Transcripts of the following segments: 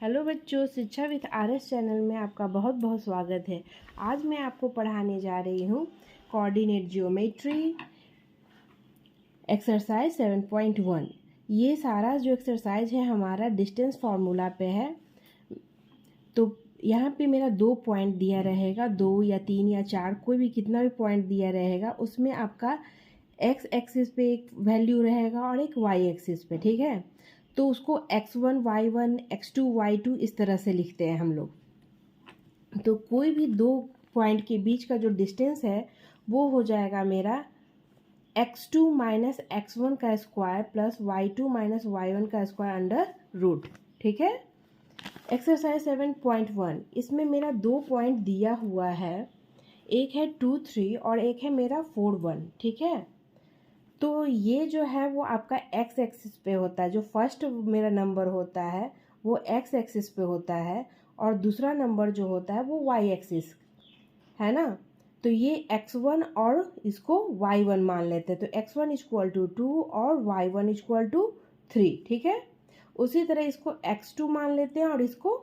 Hello बच्चों, शिक्षा with RS. Channel में आपका बहुत बहुत स्वागत है। आज मैं आपको पढ़ाने जा रही हूँ कोऑर्डिनेट ज्योमेट्री एक्सरसाइज 7.1। ये सारा जो एक्सरसाइज है हमारा डिस्टेंस फार्मूला पे है। तो यहाँ पे मेरा 2 पॉइंट दिया रहेगा, 2 या 3 या 4, कोई भी कितना भी पॉइंट दिया रहेगा, उसमें आपका एक्स एक्सिस पे एक वैल्यू रहेगा और एक वाई एक्सिस पे, ठीक है। तो उसको x1 y1 x2 y2 इस तरह से लिखते हैं हम लोग। तो कोई भी 2 पॉइंट के बीच का जो डिस्टेंस है वो हो जाएगा मेरा x2 माइनस x1 का square plus y2 minus y1 का स्क्वायर अंडर रूट, ठीक है। एक्सरसाइज 7.1, इसमें मेरा 2 पॉइंट दिया हुआ है, एक है 2 3 और एक है मेरा 4 1, ठीक है। तो ये जो है वो आपका एक्स एक्सिस पे होता है। जो फर्स्ट मेरा नंबर होता है वो एक्स एक्सिस पे होता है और दूसरा नंबर जो होता है वो वाई एक्सिस है ना। तो ये x1 और इसको y1 मान लेते हैं। तो x1 इक्वल टू 2 और y1 इक्वल टू 3, ठीक है। उसी तरह इसको x2 मान लेते हैं और इसको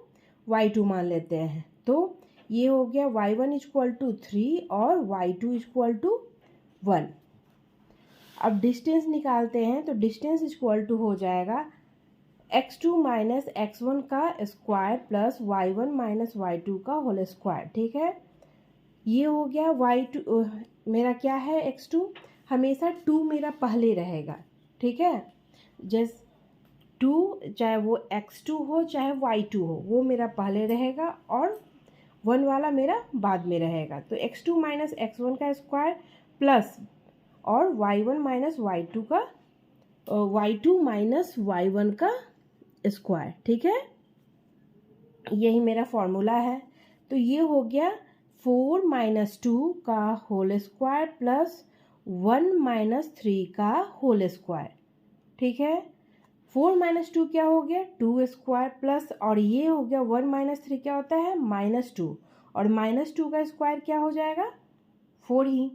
y2 मान लेते हैं। तो ये हो गया y1 इक्वल टू 3 और y2 इक्वल टू 1। अब डिस्टेंस निकालते हैं तो डिस्टेंस इक्वल टू हो जाएगा x2 माइनस x1 का square plus y1 minus y2 का होल स्क्वायर, ठीक है। ये हो गया y2 मेरा क्या है x2, हमेशा 2 मेरा पहले रहेगा, ठीक है। जैसे 2 चाहे वो x2 हो चाहे y2 हो वो मेरा पहले रहेगा और 1 वाला मेरा बाद में रहेगा। तो x2 माइनस x1 का स्क्वायर प्लस और y1 माइनस y2 का y2 माइनस y1 का स्क्वायर, ठीक है। यही मेरा फॉर्मूला है। तो ये हो गया 4 माइनस 2 का होल स्क्वायर प्लस 1 माइनस 3 का होल स्क्वायर, ठीक है। 4 माइनस 2 क्या हो गया 2 स्क्वायर प्लस और ये हो गया 1 माइनस 3 क्या होता है -2 और -2 का स्क्वायर क्या हो जाएगा 4 ही।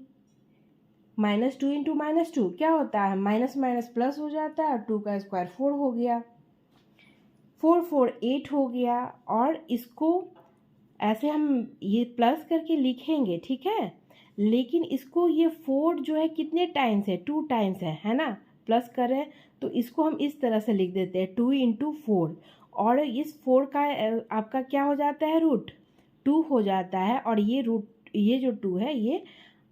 -2 इंटू -2 क्या होता है माइनस माइनस प्लस हो जाता है और 2 का स्क्वायर 4 हो गया, 4 4 8 हो गया। और इसको ऐसे हम ये प्लस करके लिखेंगे, ठीक है। लेकिन इसको ये 4 जो है कितने टाइम्स है 2 टाइम्स है ना। प्लस करें तो इसको हम इस तरह से लिख देते हैं 2 इंटू 4 और इस 4 का आपका क्या हो जाता है रूट 2 हो जाता है और ये रूट ये जो 2 है ये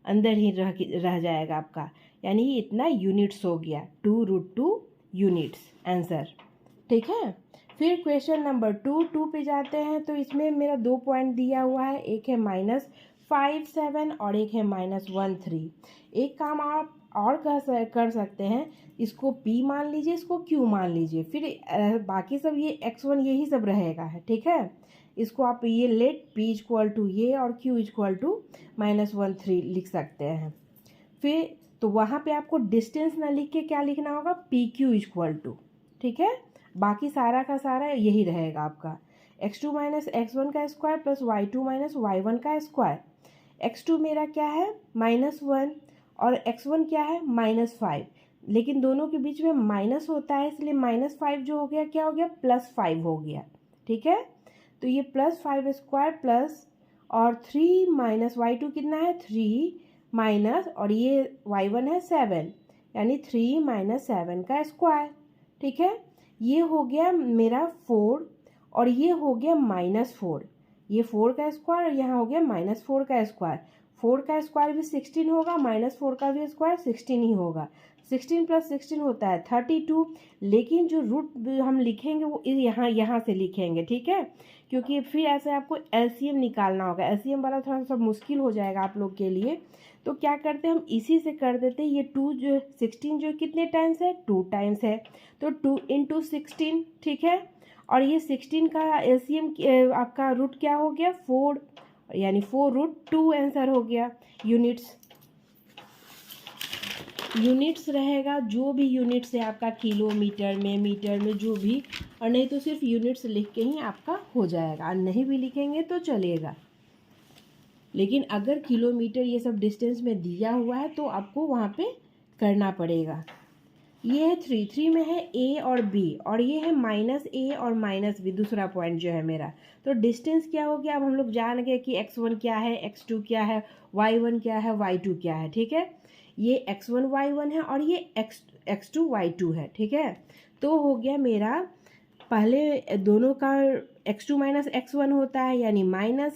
अंदर ही रह जाएगा आपका, यानी ये इतना यूनिट्स हो गया 2√2 यूनिट्स आंसर, ठीक है। फिर क्वेश्चन नंबर 2 पे जाते हैं। तो इसमें मेरा 2 पॉइंट दिया हुआ है, एक है -5 7 और एक है -1 3। एक काम आप और कर सकते हैं, इसको P मान लीजिए, इसको Q मान लीजिए, फिर बाकी सब ये x1 यही सब रहेगा है, ठीक है। इसको आप ये लेट P इक्वल टू ये और Q इक्वल टू -1 3 लिख सकते हैं। फिर तो वहाँ पे आपको डिस्टेंस ना लिख के क्या लिखना होगा PQ इक्वल टू, ठीक है। बाकी सारा का सारा यही रहेगा आपका x2 माइनस x1 का square plus y2 minus y1 का स्क्वायर। x2 मेरा क्या है -1 और x1 क्या है -5, लेकिन दोनों के बीच में माइनस होता है इसलिए -5 जो हो गया क्या हो गया +5 हो गया, ठीक है। तो ये +5 स्क्वायर प्लस और 3 माइनस y2 कितना है 3 माइनस और ये y1 है 7 यानी 3 माइनस 7 का स्क्वायर, ठीक है। ये हो गया मेरा 4 और ये हो गया -4, ये 4 का स्क्वायर और यहाँ हो गया -4 का स्क्वायर। 4 का स्क्वायर भी 16 होगा, -4 का भी स्क्वायर 16 ही होगा। 16 + 16 होता है 32, लेकिन जो रूट हम लिखेंगे वो यहाँ से लिखेंगे, ठीक है। क्योंकि फिर ऐसे आपको एलसीएम निकालना होगा, एलसीएम वाला थोड़ा सा मुश्किल हो जाएगा आप लोग के लिए। तो क्या करते हैं हम इसी से कर देते हैं। ये 2 जो 16 जो कितने टाइम्स है 2 टाइम्स है, तो 2 इंटू 16, ठीक है। और ये 16 का एलसीएम आपका रूट क्या हो गया 4, यानी 4√2 आंसर हो गया। यूनिट्स रहेगा, जो भी यूनिट्स है आपका किलोमीटर में मीटर में जो भी, और नहीं तो सिर्फ यूनिट्स लिख के ही आपका हो जाएगा, और नहीं भी लिखेंगे तो चलेगा। लेकिन अगर किलोमीटर ये सब डिस्टेंस में दिया हुआ है तो आपको वहाँ पे करना पड़ेगा। ये है 3 में है ए और बी, और ये है -a और -b, दूसरा पॉइंट जो है मेरा। तो डिस्टेंस क्या हो गया, अब हम लोग जान गए कि x1 क्या है, x2 क्या है, y1 क्या है, y2 क्या है। ठीक है, ये x1 y1 है और ये x2 y2 है। ठीक है, तो हो गया मेरा पहले दोनों का x2 माइनस x1 होता है, यानी -a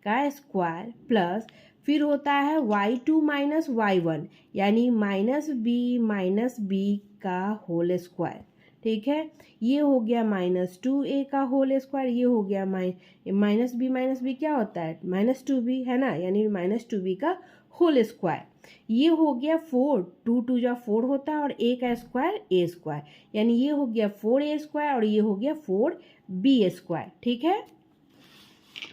का स्क्वायर प्लस फिर होता है y2 माइनस y1 यानी -b का होल स्क्वायर। ठीक है, ये हो गया -2a का होल स्क्वायर, ये हो गया -b क्या होता है, -2b है ना, यानी -2b का होल स्क्वायर। ये हो गया 4, 2 2 जा 4 होता है और a का स्क्वायर a स्क्वायर, यानी ये हो गया 4a स्क्वायर और ये हो गया 4b स्क्वायर। ठीक है,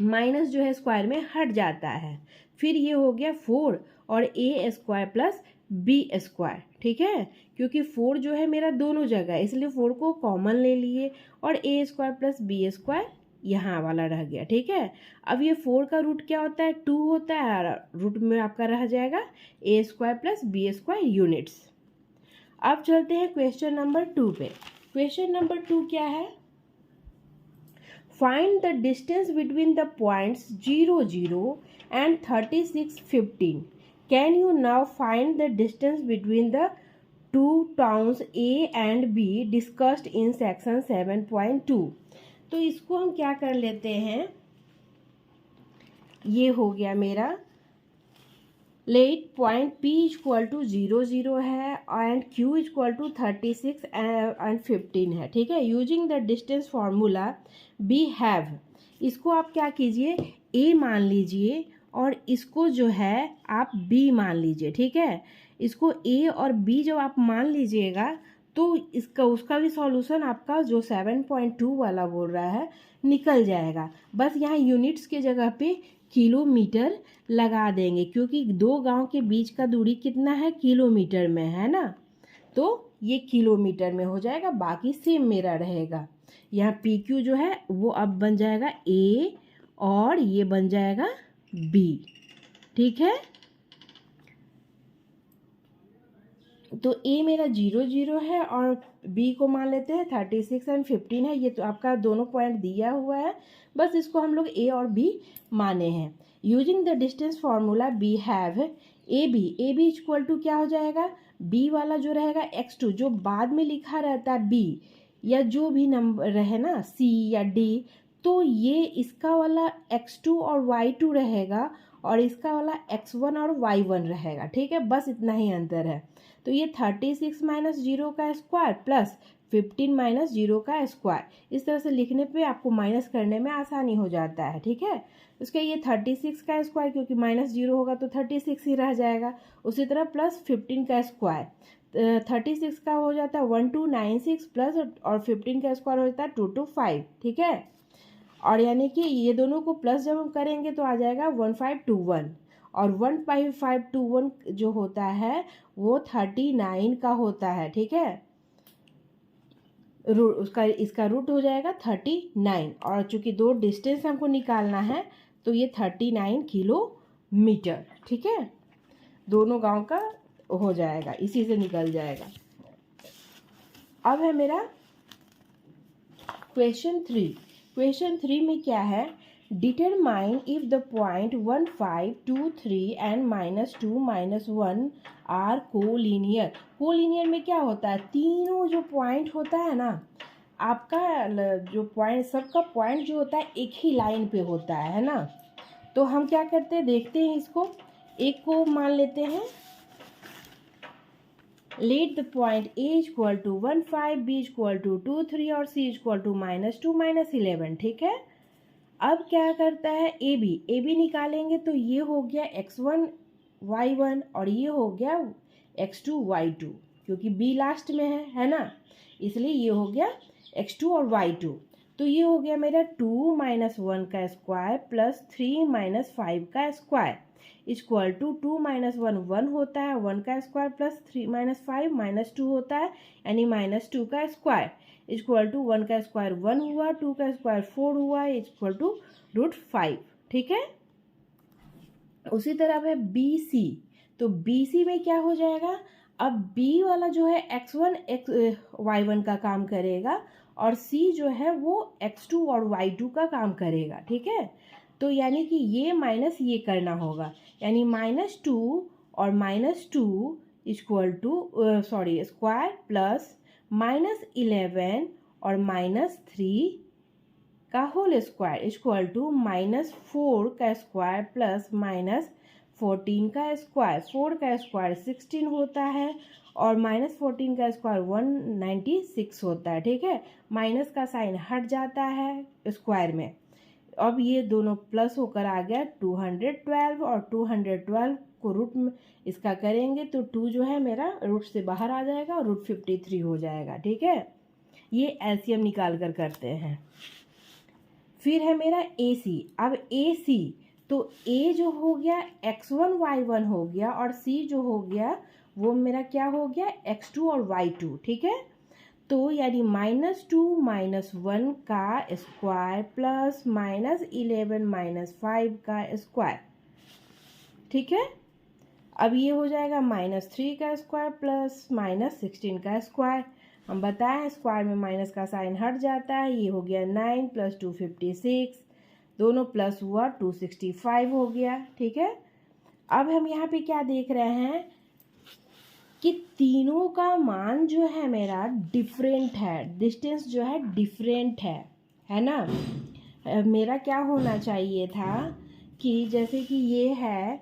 माइनस जो है स्क्वायर में हट जाता है, फिर ये हो गया 4 और a square plus b square. ठीक है, क्योंकि 4 जो है मेरा दोनों जगह है इसलिए 4 को कॉमन ले लिए और a square plus b square यहाँ वाला रह गया। ठीक है, अब ये 4 का रूट क्या होता है, 2 होता है और रूट में आपका रह जाएगा a square plus b square units. अब चलते हैं क्वेश्चन नंबर 2 पे। क्वेश्चन नंबर 2 क्या है, find the distance between the points 0 0 and 36 15. Can you now find the distance between the two towns A and B discussed in section 7.2? तो इसको हम क्या कर लेते हैं, ये हो गया मेरा let point P equal to 0 0 है and Q equal to 36 and 15 है। ठीक है, using the distance formula we have, इसको आप क्या कीजिए A मान लीजिए और इसको जो है आप B मान लीजिए। ठीक है, इसको A और B जब आप मान लीजिएगा तो इसका उसका भी सॉल्यूशन आपका जो 7.2 वाला बोल रहा है निकल जाएगा। बस यहाँ यूनिट्स के जगह पे किलोमीटर लगा देंगे, क्योंकि दो गांव के बीच का दूरी कितना है, किलोमीटर में है ना, तो ये किलोमीटर में हो जाएगा, बाकी सेम मेरा रहेगा। यहाँ पी क्यू जो है वो अब बन जाएगा ए और ये बन जाएगा बी। ठीक है, तो ए मेरा 0 0 है और बी को मान लेते हैं 36 एंड 15 है। ये तो आपका दोनों पॉइंट दिया हुआ है, बस इसको हम लोग ए और बी माने हैं। Using the distance formula we have A B equal to क्या हो जाएगा, बी वाला जो रहेगा x2 जो बाद में लिखा रहता है बी या जो भी नंबर रहे ना सी या डी, तो ये इसका वाला x2 और y2 रहेगा और इसका वाला x1 और y1 रहेगा। ठीक है, बस इतना ही अंतर है। तो ये 36 माइनस 0 का स्क्वायर प्लस 15 माइनस 0 का स्क्वायर, इस तरह से लिखने पे आपको माइनस करने में आसानी हो जाता है। ठीक है, उसके ये 36 का स्क्वायर, क्योंकि -0 होगा तो 36 ही रह जाएगा, उसी तरह प्लस 15 का स्क्वायर, 36 का हो जाता है 1296 प्लस और 15 का स्क्वायर हो जाता है 225। ठीक है, और यानी कि ये दोनों को प्लस जब हम करेंगे तो आ जाएगा 1521 और 1521 जो होता है वो 39 का होता है। ठीक है, उसका इसका रूट हो जाएगा 39 और चूंकि दो डिस्टेंस हमको निकालना है तो ये 39 किलोमीटर। ठीक है, दोनों गांव का हो जाएगा, इसी से निकल जाएगा। अब है मेरा क्वेश्चन 3। क्वेश्चन 3 में क्या है, determine if the point 1 5 2 3 and -2 -1 are collinear. Collinear में क्या होता है, तीनों जो पॉइंट होता है ना आपका, जो पॉइंट सबका पॉइंट जो होता है एक ही लाइन पे होता है ना, तो हम क्या करते हैं देखते हैं, इसको एक को मान लेते हैं let the point a equal to 1 5 b equal to 2 3 और c इक्वल टू -2 -11। ठीक है, अब क्या करता है ए बी निकालेंगे तो ये हो गया x1 y1 और ये हो गया x2 y2, क्योंकि b लास्ट में है ना, इसलिए ये हो गया x2 और y2। तो ये हो गया मेरा 2 - 1 का स्क्वायर प्लस 3 - 5 का स्क्वायर इक्वल टू 2 - 1 1 होता है, 1 का स्क्वायर प्लस 3 - 5 -2 होता है, यानी -2 का स्क्वायर इक्वल टू 1 का स्क्वायर 1 हुआ, 2 का स्क्वायर 4 हुआ इक्वल टू √5। ठीक है, उसी तरह है बी सी, तो बी सी में क्या हो जाएगा, अब बी वाला जो है x1 y1 का काम करेगा और सी जो है वो x2 और y2 का काम करेगा, ठीक है। तो यानी कि ये माइनस ये करना होगा, यानी -2 और -2 इक्वल टू स्क्वायर प्लस -11 और -3 का होल स्क्वायर इक्वल टू -4 का स्क्वायर प्लस -14 का स्क्वायर। 4 का स्क्वायर 16 होता है और -14 का स्क्वायर 196 होता है, ठीक है। माइनस का साइन हट जाता है स्क्वायर में। अब ये दोनों प्लस होकर आ गया 212 और 212 को रूट में इसका करेंगे तो 2 जो है मेरा रूट से बाहर आ जाएगा और √53 हो जाएगा, ठीक है। ये एलसीएम निकाल कर करते हैं। फिर है मेरा AC। अब AC तो A जो हो गया x1 y1 हो गया और C जो हो गया वो मेरा क्या हो गया x2 और y2, ठीक है। तो यानी -2 -1 का स्क्वायर प्लस -11 -5 का स्क्वायर, ठीक है। अब ये हो जाएगा -3 का स्क्वायर प्लस -16 का स्क्वायर। हम बताएं स्क्वायर में माइनस का साइन हट जाता है। ये हो गया 9 + 2 56, दोनों प्लस हुआ 265 हो गया, ठीक है। अब हम यहाँ पे क्या देख रहे हैं कि तीनों का मान जो है मेरा डिफरेंट है, डिस्टेंस जो है डिफरेंट है ना। मेरा क्या होना चाहिए था कि जैसे कि ये है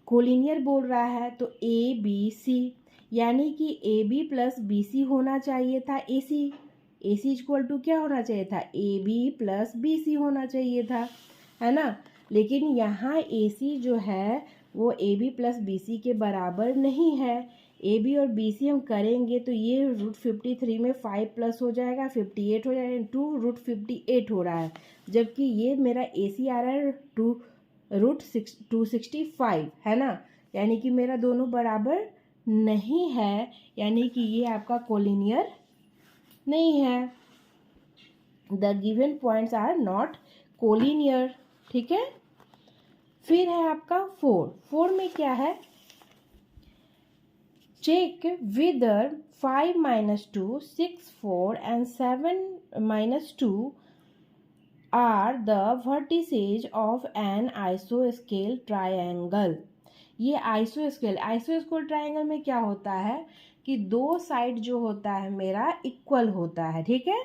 कोलिनियर बोल रहा है तो ABC, यानी कि AB + BC होना चाहिए था AC इक्वल टू क्या होना चाहिए था AB + BC होना चाहिए था, है ना। लेकिन यहाँ AC जो है वो AB + BC के बराबर नहीं है। AB और BC हम करेंगे तो ये √53 में 5 प्लस हो जाएगा 58 हो जाएगा, 2√58 हो रहा है, जबकि ये मेरा AC आ रहा है √265, है ना। यानी कि मेरा दोनों बराबर नहीं है, यानी कि ये आपका कोलिनियर नहीं है। The given points are not collinear, ठीक है। फिर है आपका 4 में क्या है, check whether 5 - 2 6 4 and 7 - 2 are the vertices of an isosceles triangle। ये आइसोस्केल ट्रायंगल में क्या होता है कि दो साइड जो होता है मेरा इक्वल होता है, ठीक है।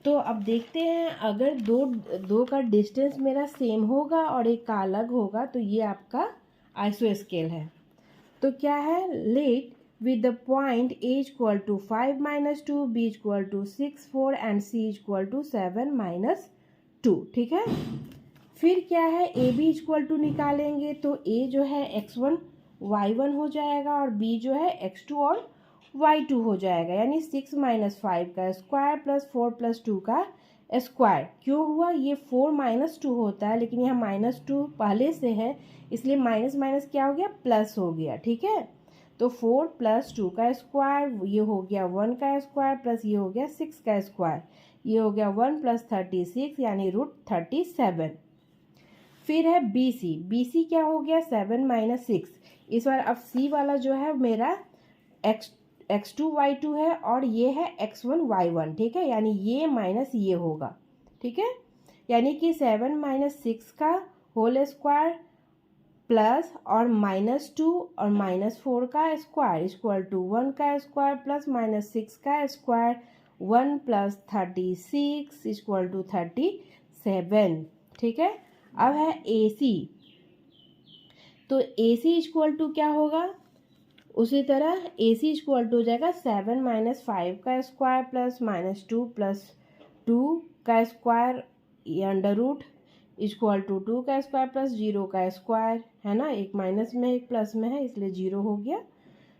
तो अब देखते हैं अगर दो का डिस्टेंस मेरा सेम होगा और एक का अलग होगा तो ये आपका आइसोस्केल है। तो क्या है, late with the point A equal to 5 - 2, B equal to 6 4 and C equal to 7 - 2, ठीक है। फिर क्या है AB इक्वल टू निकालेंगे तो A जो है x1 y1 हो जाएगा और B जो है x2 और y2 हो जाएगा, यानी 6 - 5 का स्क्वायर प्लस 4 + 2 का स्क्वायर। क्यों हुआ, ये 4 - 2 होता है लेकिन यहाँ -2 पहले से है इसलिए माइनस माइनस क्या हो गया प्लस हो गया, ठीक है। तो 4 + 2 का स्क्वायर, ये हो गया 1 का स्क्वायर प्लस ये हो गया 6 का स्क्वायर, ये हो गया 1 + 36 यानी √37। फिर है BC क्या हो गया 7 - 6। इस बार अब C वाला जो है मेरा x2 y2 है और ये है x1 y1, ठीक है, यानी ये माइनस ये होगा, ठीक है। यानी कि 7 - 6 का होल स्क्वायर प्लस और -2 और -4 का स्क्वायर इक्वल टू 1 का स्क्वायर प्लस -6 का स्क्वायर, 1 + 36 इक्वल टू 37, ठीक है। अब है AC। तो AC इक्वल टू क्या होगा, उसी तरह AC इक्वल टू हो जाएगा 7 - 5 का स्क्वायर प्लस -2 + 2 का स्क्वायर ये अंडर रूट इक्वल टू 2 का स्क्वायर प्लस 0 का स्क्वायर, है ना। एक माइनस में एक प्लस में है इसलिए 0 हो गया।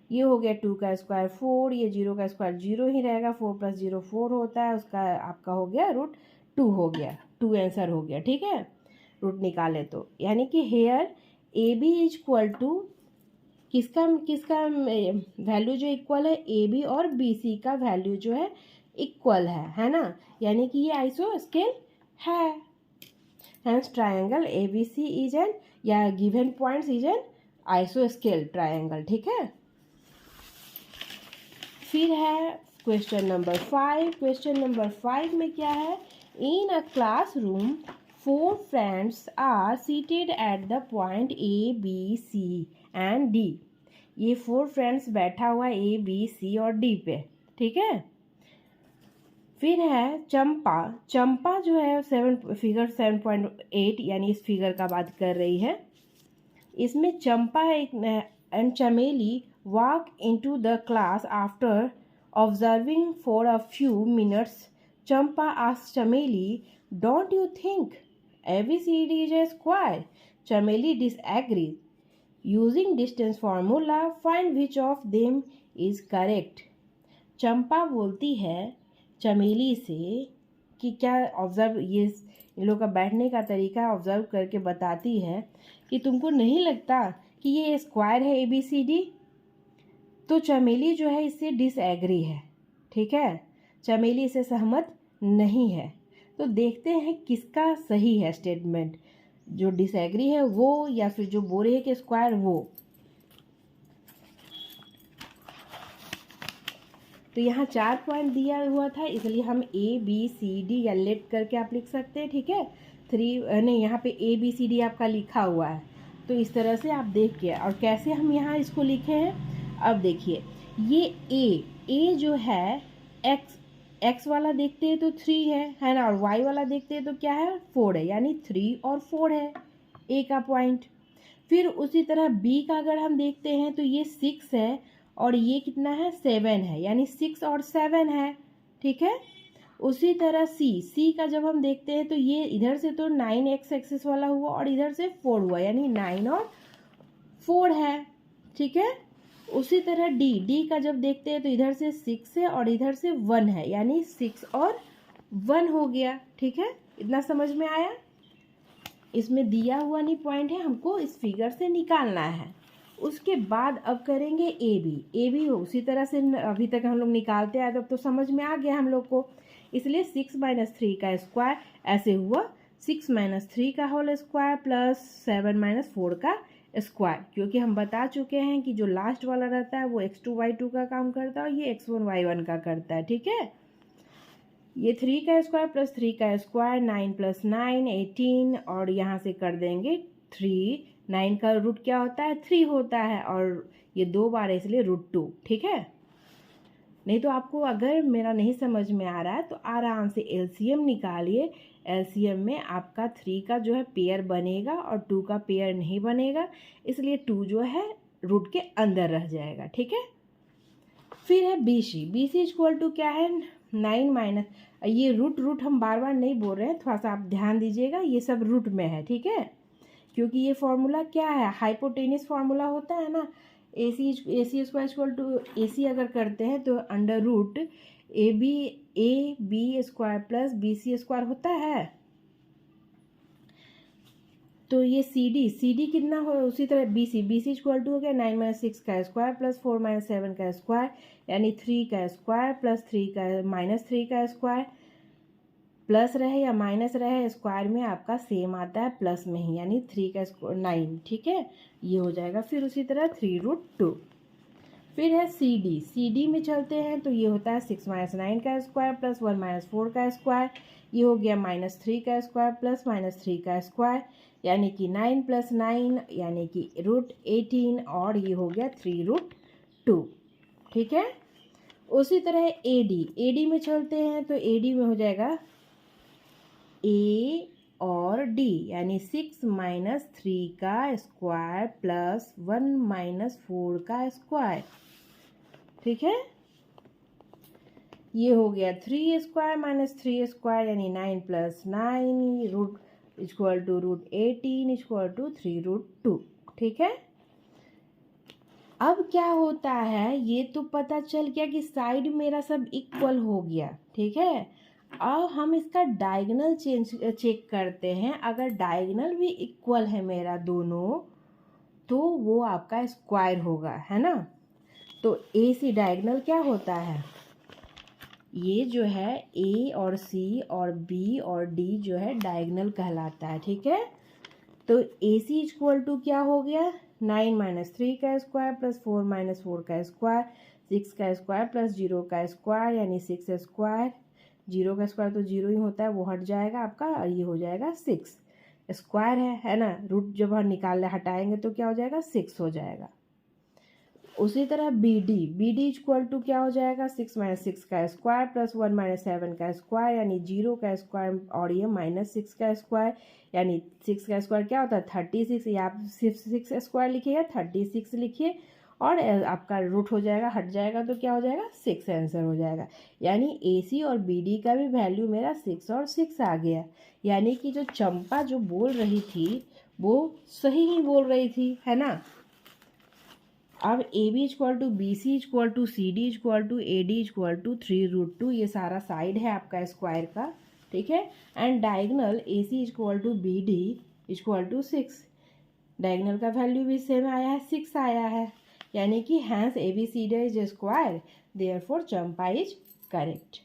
ये हो गया 2 का स्क्वायर 4, ये 0 का स्क्वायर 0 ही रहेगा, 4 + 0 4 होता है, उसका आपका हो गया √2 हो गया, 2 आंसर हो गया, ठीक है। रूट निकाले तो यानी कि हेयर AB इक्वल टू किसका वैल्यू जो इक्वल है, AB और BC का वैल्यू जो है इक्वल है ना। यानी कि ये आइसोस्केल है। Hence triangle ABC is an या गिवन पॉइंट्स इज एन आइसोस्केल ट्रायंगल, ठीक है। फिर है क्वेश्चन नंबर 5। क्वेश्चन नंबर 5 में क्या है, in a classroom 4 friends are seated at the point A B C and D. ये 4 फ्रेंड्स बैठा हुआ है ए बी सी और डी पे, ठीक है। फिर है चंपा। चंपा जो है फिगर 7.8 यानी इस फिगर का बात कर रही है। इसमें चंपा एक and Chameli walk into the class after observing for a few minutes. Champa asked Chameli, don't you think ABCD is a square? चमेली disagrees. Using distance formula, find which of them is correct. चंपा बोलती है चमेली से कि क्या ऑब्जर्व, ये इन लोग का बैठने का तरीका ऑब्जर्व करके बताती है कि तुमको नहीं लगता कि ये स्क्वायर है ABCD। तो चमेली जो है इससे डिसएग्री है, ठीक है, चमेली इससे सहमत नहीं है। तो देखते हैं किसका सही है स्टेटमेंट, जो डिसएग्री है वो या फिर जो बोल रही है कि स्क्वायर वो। तो यहाँ 4 पॉइंट दिया हुआ था, इसलिए हम ABCD या लेट करके आप लिख सकते हैं, ठीक है। 3 नहीं, यहाँ पे ABCD आपका लिखा हुआ है, तो इस तरह से आप देख के, और कैसे हम यहाँ इसको लिखे हैं अब देखिए। ये A जो है x वाला देखते हैं तो 3 है ना, और y वाला देखते हैं तो क्या है 4 है, यानी 3 और 4 है A का पॉइंट। फिर उसी तरह B का अगर हम देखते हैं तो ये 6 है और ये कितना है 7 है, यानी 6 और 7 है, ठीक है। उसी तरह C का जब हम देखते हैं तो ये इधर से तो 9x एक्सिस वाला हुआ और इधर से 4 हुआ, यानी 9 और 4 है, ठीक है। उसी तरह D का जब देखते हैं तो इधर से 6 है और इधर से 1 है, यानी 6 और 1 हो गया, ठीक है। इतना समझ में आया। इसमें दिया हुआ नहीं पॉइंट है, हमको इस फिगर से निकालना है। उसके बाद अब करेंगे ए बी उसी तरह से अभी तक हम लोग निकालते आए, तो अब तो समझ में आ गया हम लोग को। इसलिए 6 - 3 का स्क्वायर ऐसे हुआ 6 - 3 का होल स्क्वायर प्लस 7 - 4 का स्क्वायर, क्योंकि हम बता चुके हैं कि जो लास्ट वाला रहता है वो x2 y2 का काम करता है और ये x1 y1 का करता है, ठीक है। ये 3 का स्क्वायर प्लस 3 का स्क्वायर 9 + 9 18, और यहाँ से कर देंगे 3। 9 का रूट क्या होता है 3 होता है, और ये 2 बार है इसलिए √2, ठीक है। नहीं तो आपको अगर मेरा नहीं समझ में आ रहा है तो आराम से LCM निकालिए। LCM में आपका 3 का जो है पेयर बनेगा और 2 का पेयर नहीं बनेगा, इसलिए 2 जो है रूट के अंदर रह जाएगा, ठीक है। फिर है BC इक्वल टू क्या है 9 - ये रूट हम बार बार नहीं बोल रहे हैं, थोड़ा सा आप ध्यान दीजिएगा, ये सब रूट में है, ठीक है। क्योंकि ये फॉर्मूला क्या है, हाइपोटेनियस फार्मूला होता है ना। AC square equal to AC अगर करते हैं तो under root AB square plus BC square होता है। तो ये CD कितना हो, उसी तरह BC इक्वल टू हो गया 9 - 6 का स्क्वायर प्लस 4 - 7 का स्क्वायर, यानी 3 का स्क्वायर प्लस 3 का -3 का स्क्वायर। प्लस रहे या माइनस रहे, स्क्वायर में आपका सेम आता है प्लस में ही, यानी 3 का स्क्वायर 9, ठीक है, ये हो जाएगा। फिर उसी तरह 3√2। फिर है CD में चलते हैं तो ये होता है 6 - 9 का स्क्वायर प्लस 1 - 4 का स्क्वायर, ये हो गया -3 का स्क्वायर प्लस -3 का स्क्वायर, यानी कि 9 + 9 यानी कि √18, और ये हो गया 3√2, ठीक है। उसी तरह AD में चलते हैं तो AD में हो जाएगा A और D, यानी 6 - 3 का स्क्वायर प्लस 1 - 4 का स्क्वायर, ठीक है। ये हो गया 3 स्क्वायर - 3 स्क्वायर, यानी 9 + 9 root equal to √18 equal to 3√2, ठीक है। अब क्या होता है, ये तो पता चल गया कि साइड मेरा सब इक्वल हो गया, ठीक है। अब हम इसका डायगोनल चेक करते हैं। अगर डायगोनल भी इक्वल है मेरा दोनों, तो वो आपका स्क्वायर होगा, है ना। तो AC डायगोनल क्या होता है, ये जो है A और C और B और D जो है डायगोनल कहलाता है, ठीक है। तो AC इक्वल टू क्या हो गया 9 - 3 का स्क्वायर प्लस 4 - 4 का स्क्वायर, 6 का स्क्वायर प्लस 0 का स्क्वायर यानी 6 स्क्वायर, 0 का स्क्वायर तो 0 ही होता है, वो हट जाएगा आपका और ये हो जाएगा 6 स्क्वायर है ना। रूट जब हम हटाएंगे तो क्या हो जाएगा 6 हो जाएगा। उसी तरह बी डी इक्वल टू क्या हो जाएगा 6 माइनस 6 का स्क्वायर प्लस 1 माइनस 7 का स्क्वायर यानी 0 का स्क्वायर और ये माइनस 6 का स्क्वायर यानी 6 का स्क्वायर क्या होता है 36, या आप सिर्फ 6 स्क्वायर लिखिए या 36 लिखिए और आपका रूट हो जाएगा, हट जाएगा तो क्या हो जाएगा 6 आंसर हो जाएगा। यानी ए सी और बी डी का भी वैल्यू मेरा 6 और 6 आ गया। यानी कि जो चंपा जो बोल रही थी वो सही ही बोल रही थी, है ना। अब A B equal to B C equal to C D equal to A D equal to 3√2, ये सारा साइड है आपका स्क्वायर का, ठीक है। And diagonal A C equal to B D equal to 6, diagonal का वैल्यू भी सेम आया है 6 आया है। यानी कि hence A B C D is square, therefore Champa is correct.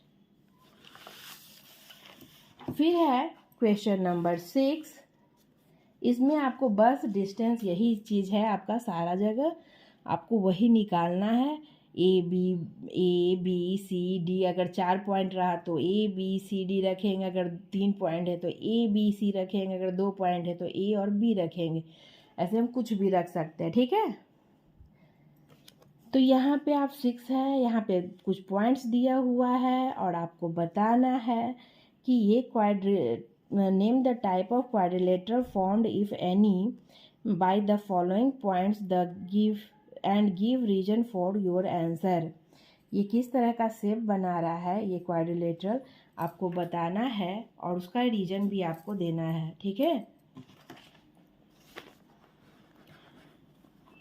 फिर है क्वेश्चन नंबर 6, इसमें आपको बस डिस्टेंस यही चीज़ है आपका, सारा जगह आपको वही निकालना है। ए बी सी डी, अगर 4 पॉइंट रहा तो ए बी सी डी रखेंगे, अगर 3 पॉइंट है तो ए बी सी रखेंगे, अगर 2 पॉइंट है तो ए और बी रखेंगे। ऐसे हम कुछ भी रख सकते हैं, ठीक है। तो यहाँ पे आप 6 है, यहाँ पे कुछ पॉइंट्स दिया हुआ है और आपको बताना है कि ये name the type of quadrilateral formed if any by the following points give reason for your answer. ये किस तरह का शेप बना रहा है ये क्वाड्रिलेटरल, आपको बताना है और उसका रीजन भी आपको देना है, ठीक है।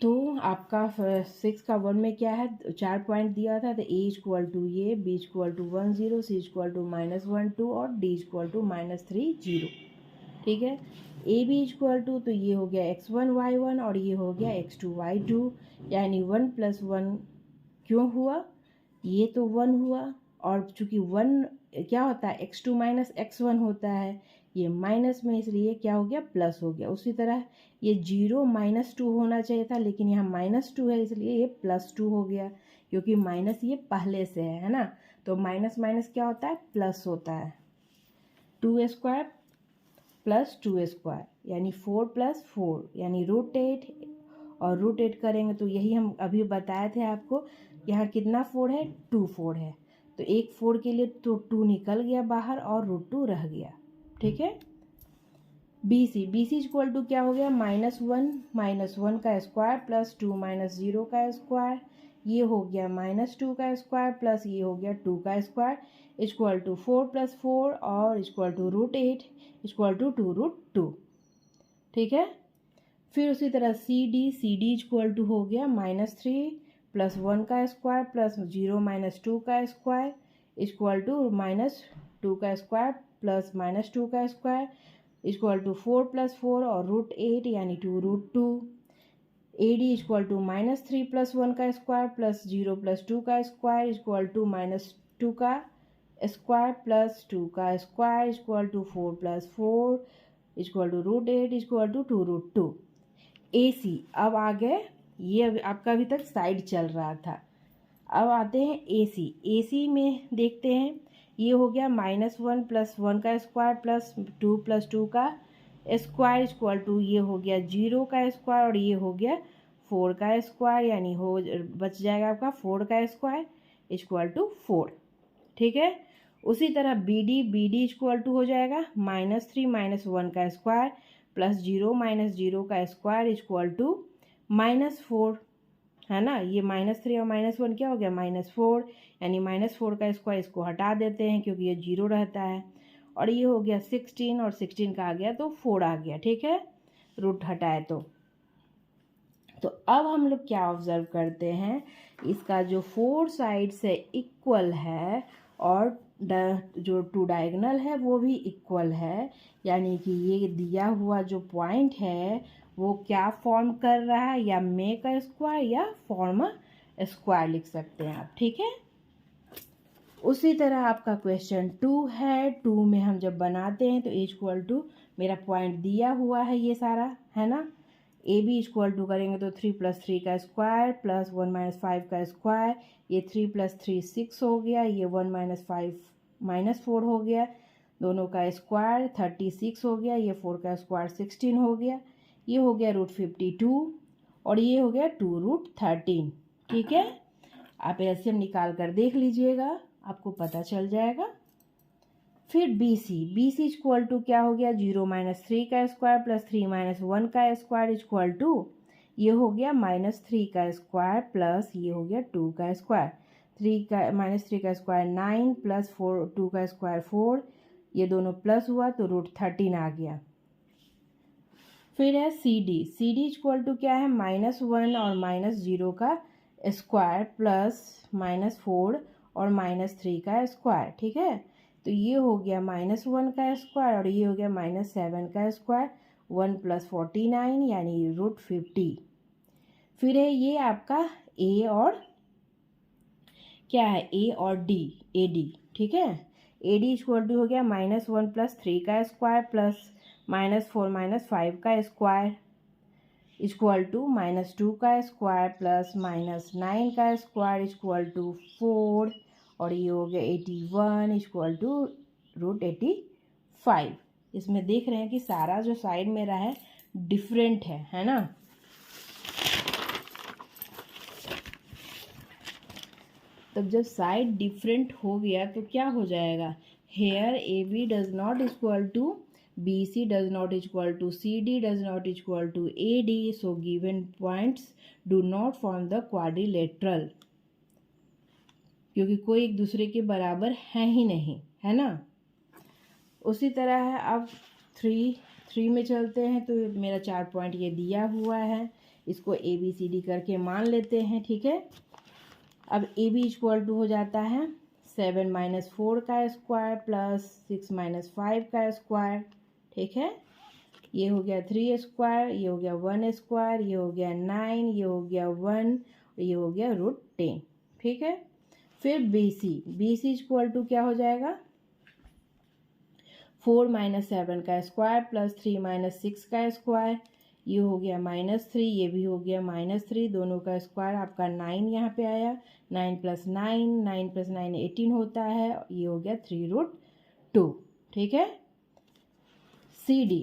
तो आपका 6 का 1 में क्या है, 4 पॉइंट दिया था, तो ए इक्वल टू ये, B equal to 1 0, C equal to -1 2 और डी इक्वल टू -3 0, ठीक है। ए बी इक्वल टू तो ये हो गया x1 y1 और ये हो गया x2 y2, यानी 1 + 1 क्यों हुआ, ये तो 1 हुआ और चूँकि 1 क्या होता है x2 - x1 होता है, ये माइनस में इसलिए क्या हो गया प्लस हो गया। उसी तरह ये 0 -2 होना चाहिए था, लेकिन यहाँ -2 है इसलिए ये +2 हो गया, क्योंकि माइनस ये पहले से है ना। तो माइनस माइनस क्या होता है प्लस होता है। 2 स्क्वायर प्लस 2 स्क्वायर यानी 4 + 4 यानी √8, और √8 करेंगे तो यही हम अभी बताए थे आपको, यहाँ कितना 4 है 2 4 है, तो एक 4 के लिए तो 2 निकल गया बाहर और √2 रह गया, ठीक है। बी सी इक्वल टू क्या हो गया -1 का स्क्वायर प्लस 2 - 0 का स्क्वायर, ये हो गया -2 का स्क्वायर प्लस ये हो गया 2 का स्क्वायर इक्वल टू 4 + 4 और इक्वल टू √8 इक्वल टू 2√2, ठीक है। फिर उसी तरह सी डी इक्वल टू हो गया -3 + 1 का स्क्वायर प्लस 0 - 2 का स्क्वायर इक्वल टू -2 का स्क्वायर प्लस -2 का स्क्वायर इक्वल टू 4 + 4 और √8 यानी 2√2। ए डी इक्वल टू -3 + 1 का स्क्वायर प्लस 0 + 2 का स्क्वायर इक्वल टू -2 का स्क्वायर प्लस 2 का square equal to 4 + 4 equal to √8 equal to 2√2। A C अब आ गए, ये आपका अभी तक साइड चल रहा था। अब आते हैं ए सी में देखते हैं, ये हो गया -1 + 1 का स्क्वायर प्लस 2 + 2 का स्क्वायर इक्वल टू ये हो गया 0 का स्क्वायर और ये हो गया 4 का स्क्वायर, यानी बच जाएगा आपका 4 का स्क्वायर इक्वल टू 4, ठीक है। उसी तरह बी डी इक्वल टू हो जाएगा -3 - 1 का स्क्वायर प्लस 0 - 0 का स्क्वायर इक्वल टू -4, है ना। ये -3 और -1 क्या हो गया -4, यानी -4 का स्क्वायर इसको हटा देते हैं क्योंकि ये 0 रहता है, और ये हो गया 16 और 16 का आ गया तो 4 आ गया, ठीक है, रूट हटाए तो अब हम लोग क्या ऑब्जर्व करते हैं, इसका जो 4 साइड से इक्वल है और जो 2 डायगोनल है वो भी इक्वल है, यानी कि ये दिया हुआ जो पॉइंट है वो क्या फॉर्म कर रहा है, या मेक अ स्क्वायर या फॉर्म अ स्क्वायर लिख सकते हैं आप, ठीक है। उसी तरह आपका क्वेश्चन 2 है, 2 में हम जब बनाते हैं तो इक्वल टू मेरा पॉइंट दिया हुआ है ये सारा, है ना। ए बी इक्वल टू करेंगे तो 3 + 3 का स्क्वायर प्लस 1 - 5 का स्क्वायर, ये 3 + 3 6 हो गया, ये 1 - 5 -4 हो गया, दोनों का स्क्वायर 36 हो गया, ये 4 का स्क्वायर 16 हो गया, ये हो गया √52 और ये हो गया 2√13। ठीक है, आप एलसीएम निकाल कर देख लीजिएगा, आपको पता चल जाएगा। फिर बी सी इक्वल टू क्या हो गया, 0 - 3 का स्क्वायर प्लस 3 - 1 का स्क्वायर इक्वल टू ये हो गया -3 का स्क्वायर प्लस ये हो गया 2 का स्क्वायर, 3 का स्क्वायर 9 प्लस 2 का स्क्वायर 4, ये दोनों प्लस हुआ तो √13 आ गया। फिर है सी डी इक्वल टू क्या है, -1 और -0 का स्क्वायर प्लस -4 और -3 का स्क्वायर। ठीक है, तो ये हो गया -1 का स्क्वायर और ये हो गया -7 का स्क्वायर, 1 + 49 यानी √50। फिर है ये आपका ए और क्या है, ए और डी, ए डी। ठीक है, ए डी इक्वल टू हो गया -1 + 3 का स्क्वायर प्लस -4 - 5 का स्क्वायर इक्वल टू -2 का स्क्वायर प्लस -9 का स्क्वायर इक्वल टू 4 और ये हो गया 81 इक्वल टू √85। इसमें देख रहे हैं कि सारा जो साइड मेरा है डिफरेंट है ना। तब जब साइड डिफरेंट हो गया तो क्या हो जाएगा, here A B does not equal to B C does not equal to C D does not equal to A D, so given points do not form the quadrilateral, क्योंकि कोई एक दूसरे के बराबर है ही नहीं, है ना। उसी तरह है, अब 3 में चलते हैं, तो मेरा 4 पॉइंट ये दिया हुआ है, इसको ए बी सी डी करके मान लेते हैं। ठीक है, अब ए बी इक्वल टू हो जाता है 7 - 4 का स्क्वायर प्लस 6 - 5 का स्क्वायर। ठीक है, ये हो गया 3 स्क्वायर, ये हो गया 1 स्क्वायर, ये हो गया 9, ये हो गया 1, ये हो गया √10। ठीक है, फिर बी सी इक्वल टू क्या हो जाएगा, 4 - 7 का स्क्वायर प्लस 3 - 6 का स्क्वायर, ये हो गया -3, ये भी हो गया -3, दोनों का स्क्वायर आपका 9 यहाँ पे आया, 9 + 9 18 होता है, ये हो गया 3√2। ठीक है,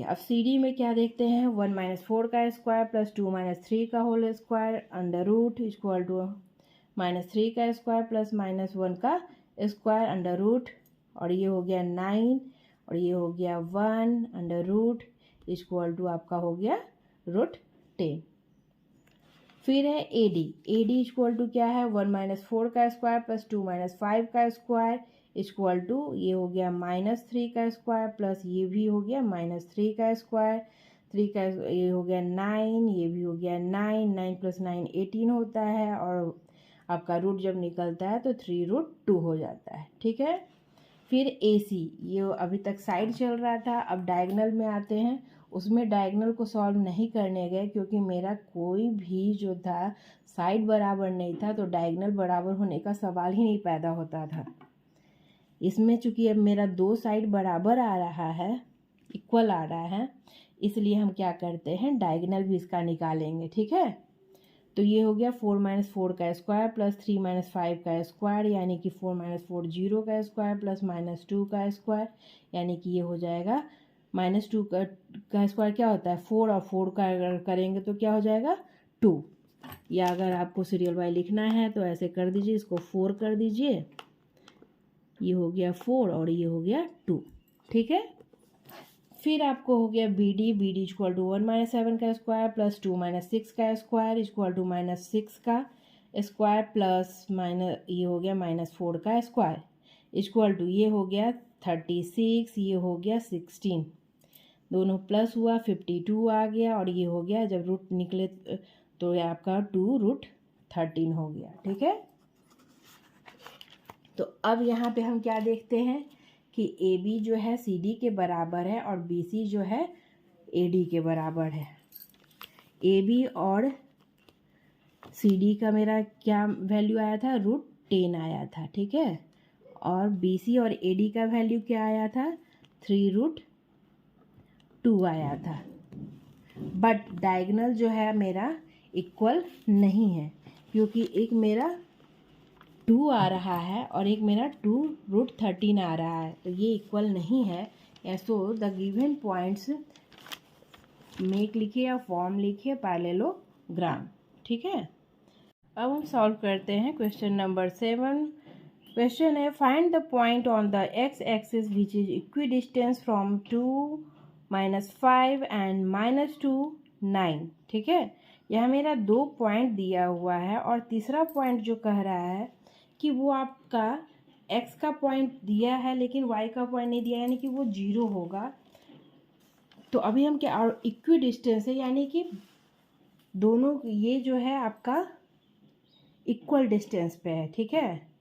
अब सी डी में क्या देखते हैं, 1 - 4 का स्क्वायर प्लस 2 - 3 का whole square under root equal to -3 का स्क्वायर प्लस -1 का स्क्वायर अंडर रूट और ये हो गया 9 और ये हो गया 1 अंडर रूट इक्वल टू आपका हो गया √10। फिर है ए डी इक्वल टू क्या है, 1 - 4 का स्क्वायर प्लस 2 - 5 का स्क्वायर इक्वल टू ये हो गया -3 का स्क्वायर प्लस ये भी हो गया -3 का स्क्वायर, 3 का ये हो गया 9, ये भी हो गया 9 + 9 18 होता है और आपका रूट जब निकलता है तो 3√2 हो जाता है। ठीक है, फिर ए सी, ये अभी तक साइड चल रहा था, अब डायगोनल में आते हैं। उसमें डायगोनल को सॉल्व नहीं करने गए क्योंकि मेरा कोई भी जो था साइड बराबर नहीं था, तो डायगोनल बराबर होने का सवाल ही नहीं पैदा होता था। इसमें चूंकि अब मेरा 2 साइड बराबर आ रहा है, इक्वल आ रहा है, इसलिए हम क्या करते हैं, डायगोनल भी इसका निकालेंगे। ठीक है, तो ये हो गया 4 - 4 का स्क्वायर प्लस 3 - 5 का स्क्वायर, यानी कि 4 - 4 0 का स्क्वायर प्लस -2 का स्क्वायर, यानी कि ये हो जाएगा -2 का स्क्वायर क्या होता है 4 और 4 का अगर करेंगे तो क्या हो जाएगा 2, या अगर आपको सीरियल वाइज लिखना है तो ऐसे कर दीजिए, इसको 4 कर दीजिए, ये हो गया 4 और ये हो गया 2। ठीक है, फिर आपको हो गया बी डी इक्वल टू 1 - 7 का स्क्वायर प्लस 2 - 6 का स्क्वायर इक्वल टू -6 का स्क्वायर प्लस ये हो गया -4 का स्क्वायर इक्वल टू ये हो गया 36, ये हो गया 16, दोनों प्लस हुआ 52 आ गया और ये हो गया जब रूट निकले तो ये आपका 2√13 हो गया। ठीक है, तो अब यहाँ पे हम क्या देखते हैं कि ए बी जो है सी डी के बराबर है और बी सी जो है ए डी के बराबर है। ए बी और सी डी का मेरा क्या वैल्यू आया था, √10 आया था। ठीक है, और बी सी और ए डी का वैल्यू क्या आया था, 3√2 आया था। बट डायगोनल जो है मेरा इक्वल नहीं है, क्योंकि एक मेरा 2 आ रहा है और एक मेरा 2√13 आ रहा है, तो ये इक्वल नहीं है। So the given points make लिखिए या फॉर्म लिखिए पैरेललोग्राम। ठीक है, अब हम सॉल्व करते हैं क्वेश्चन नंबर 7। क्वेश्चन है find the point on the x axis which is equidistance from 2 -5 and -2 9। ठीक है, यह मेरा 2 पॉइंट दिया हुआ है और तीसरा पॉइंट जो कह रहा है कि वो आपका x का पॉइंट दिया है लेकिन y का पॉइंट नहीं दिया, यानी कि वो 0 होगा। तो अभी हम क्या, और इक्वी डिस्टेंस है यानी कि दोनों ये जो है आपका इक्वल डिस्टेंस पे है। ठीक है,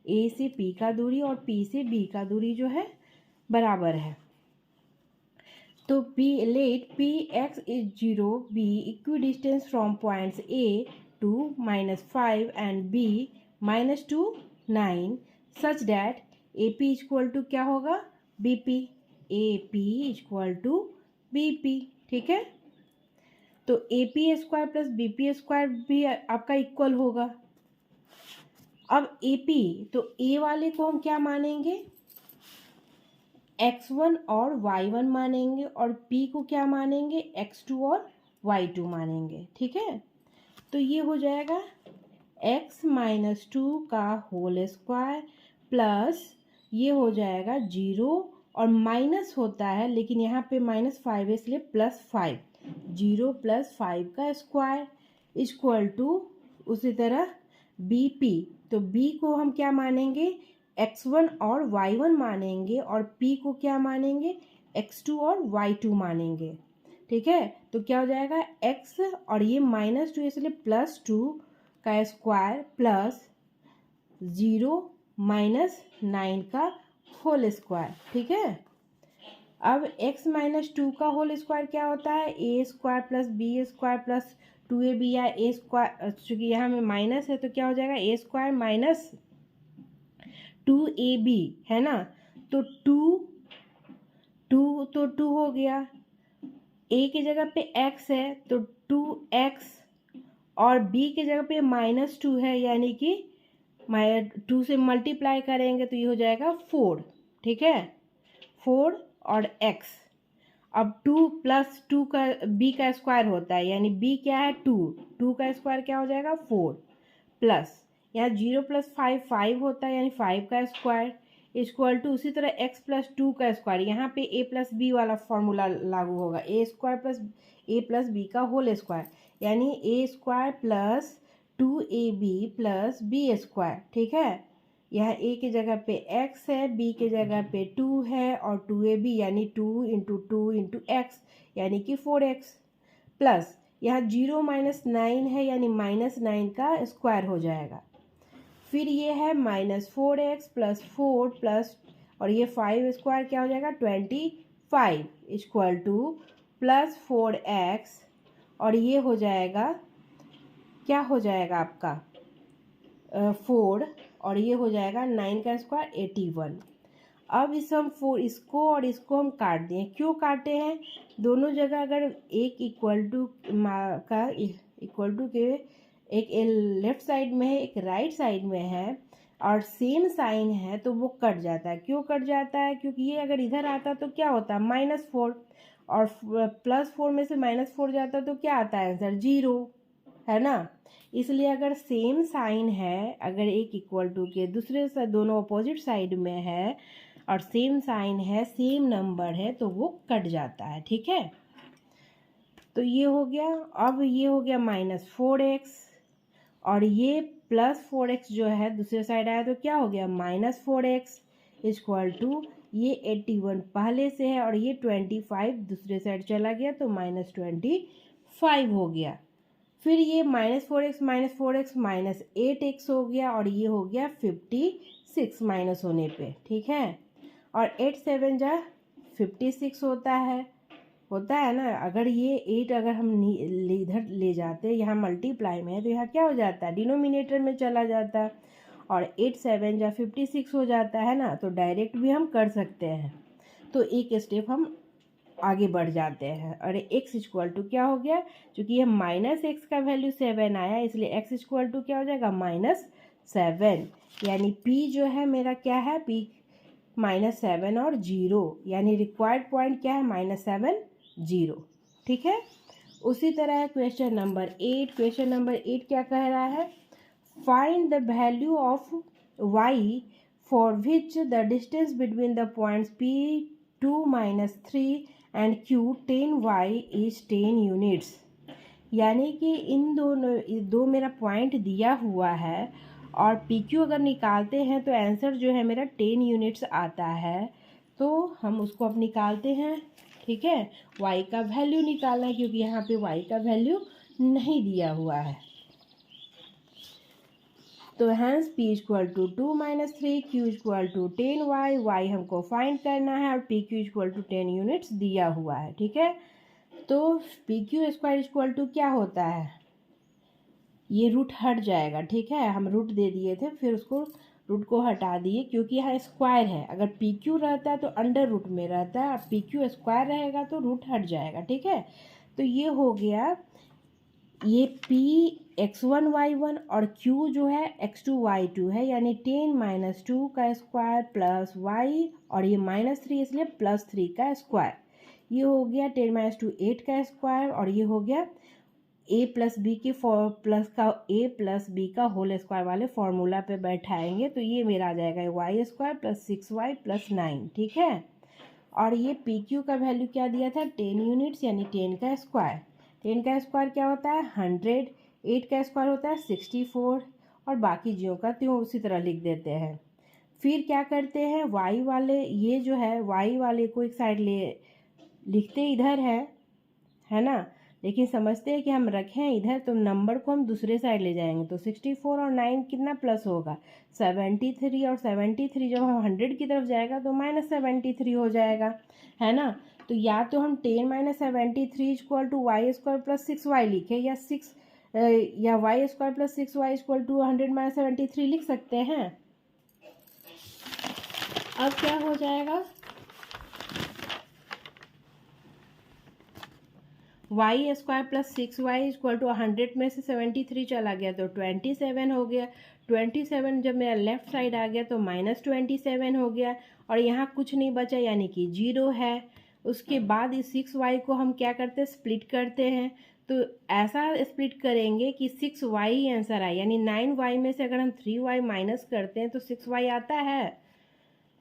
ए से p का दूरी और p से b का दूरी जो है बराबर है। तो p let p x is 0 b equidistant from points a to -5 and b -2 9 such that A P equal to क्या होगा, B P. A P equal to B P. ठीक है, तो A P square plus B P square भी आपका equal होगा। अब A P, तो ए वाले को हम क्या मानेंगे, x1 और y1 मानेंगे, और p को क्या मानेंगे, x2 और y2 मानेंगे। ठीक है, तो ये हो जाएगा x -2 का होल स्क्वायर प्लस ये हो जाएगा 0 और माइनस होता है लेकिन यहाँ पे -5 है इसलिए +5, 0 + 5 का स्क्वायर इक्वल टू उसी तरह बी पी। तो b को हम क्या मानेंगे, x1 और y1 मानेंगे, और p को क्या मानेंगे, x2 और y2 मानेंगे। ठीक है, तो क्या हो जाएगा x और ये -2 इसलिए +2 का स्क्वायर प्लस 0 -9 का होल स्क्वायर। ठीक है, अब x -2 का होल स्क्वायर क्या होता है, A square plus B square plus 2ab या ए स्क्वायर, चूँकि यहाँ में माइनस है तो क्या हो जाएगा ए स्क्वायर माइनस 2ab है ना, तो 2 हो गया, a की जगह पे x है तो 2x और b की जगह पे -2 है यानी कि 2 से मल्टीप्लाई करेंगे तो ये हो जाएगा 4। ठीक है, 4 और x, अब 2 + 2 का b का स्क्वायर होता है यानी b क्या है 2 का स्क्वायर क्या हो जाएगा 4 प्लस यहाँ 0 + 5 5 होता है यानी 5 का स्क्वायर इक्वल टू उसी तरह x + 2 का स्क्वायर, यहाँ पे a + b वाला फॉर्मूला लागू होगा, a² + a + b का होल स्क्वायर यानी a² + 2ab + b²। ठीक है, यह a की जगह पे x है, b की जगह पे 2 है और 2ab यानी 2 × 2 × x यानी कि 4x प्लस यहाँ 0 - 9 है यानी -9 का स्क्वायर हो जाएगा। फिर ये है -4x + 4 प्लस और ये 5² क्या हो जाएगा 25 इक्वल टू +4x और ये हो जाएगा क्या हो जाएगा आपका 4 और ये हो जाएगा 9 का स्क्वायर 81। अब इसको और इसको हम काट दें, क्यों काटे हैं, दोनों जगह अगर एक इक्वल टू के एक लेफ्ट साइड में है एक राइट साइड में है और सेम साइन है तो वो कट जाता है। क्यों कट जाता है, क्योंकि ये अगर इधर आता तो क्या होता -4 और +4 में से -4 जाता तो क्या आता है आंसर 0, है ना। इसलिए अगर सेम साइन है, अगर एक इक्वल टू के दूसरे से दोनों अपोजिट साइड में है और सेम साइन है सेम नंबर है तो वो कट जाता है। ठीक है, तो ये हो गया। अब ये हो गया -4x और ये +4x जो है दूसरे साइड आया तो क्या हो गया -4x इक्वल टू ये 81 पहले से है और ये 25 दूसरे साइड चला गया तो -25 हो गया। फिर ये -4x -8x हो गया और ये हो गया 56 माइनस होने पे। ठीक है, और 8 7 जा 56 होता है ना। अगर ये 8 अगर हम इधर ले जाते यहाँ मल्टीप्लाई में है तो यहाँ क्या हो जाता है डिनोमिनेटर में चला जाता है और 8 7 जा 56 हो जाता है ना, तो डायरेक्ट भी हम कर सकते हैं। तो एक स्टेप हम आगे बढ़ जाते हैं। और x इक्वल टू क्या हो गया, क्योंकि ये -x का वैल्यू 7 आया, इसलिए x इक्वल टू क्या हो जाएगा -7, यानी p जो है मेरा क्या है, p -7 और 0, यानी रिक्वायर्ड पॉइंट क्या है -7 0। ठीक है। उसी तरह क्वेश्चन नंबर 8, क्वेश्चन नंबर 8 क्या कह रहा है, find the value of y for which the distance between the points p 2 -3 and q 10y is 10 units. यानी कि इन दो मेरा पॉइंट दिया हुआ है और पी क्यू अगर निकालते हैं तो आंसर जो है मेरा 10 यूनिट्स आता है, तो हम उसको अब निकालते हैं। ठीक है, y का वैल्यू निकालना है क्योंकि यहाँ पे y का वैल्यू नहीं दिया हुआ है। तो hence p equal to 2 -3, q equal to 10y, y हमको फाइंड करना है और P Q equal to 10 units दिया हुआ है। ठीक है, तो P Q square equal to क्या होता है, ये रूट हट जाएगा। ठीक है, हम रूट दे दिए थे, फिर उसको रूट को हटा दिए क्योंकि यहाँ स्क्वायर है। अगर पी क्यू रहता है तो अंडर रूट में रहता है, अब पी क्यू स्क्वायर रहेगा तो रूट हट जाएगा। ठीक है, तो ये हो गया, ये p x1 y1 और q जो है x2 y2 है, यानी 10 - 2 का स्क्वायर प्लस y, और ये -3 इसलिए +3 का स्क्वायर। ये हो गया 10 - 2 8 का स्क्वायर, और ये हो गया a प्लस बी के a+b का होल स्क्वायर वाले फॉर्मूला पे बैठाएंगे तो ये मेरा आ जाएगा y² + 6y + 9। ठीक है, और ये पी क्यू का वैल्यू क्या दिया था 10 यूनिट्स, यानी 10 का स्क्वायर। 10 का स्क्वायर क्या होता है 100, 8 का स्क्वायर होता है 64, और बाकी ज्यों का त्यों उसी तरह लिख देते हैं। फिर क्या करते हैं, y वाले, ये जो है y वाले को एक साइड ले लिखते इधर है ना, लेकिन समझते हैं कि हम रखें इधर तो नंबर को हम दूसरे साइड ले जाएंगे, तो 64 और 9 कितना प्लस होगा 73, और 73 जब हम 100 की तरफ जाएगा तो -73 हो जाएगा, है ना। तो या तो हम 10 - 73 इक्वल टू y² + 6y लिखें, या y² + 6y इक्वल टू 100 - 73 लिख सकते हैं। अब क्या हो जाएगा, y² + 6y इक्वल टू 100 में से 73 चला गया तो 27 हो गया। 27 जब मेरा लेफ्ट साइड आ गया तो -27 हो गया, और यहाँ कुछ नहीं बचा यानी कि 0 है। उसके बाद इस 6y को हम क्या करते हैं, स्प्लिट करते हैं। तो ऐसा स्प्लिट करेंगे कि 6y ही आंसर आए, यानी 9y में से अगर हम 3y माइनस करते हैं तो 6y आता है।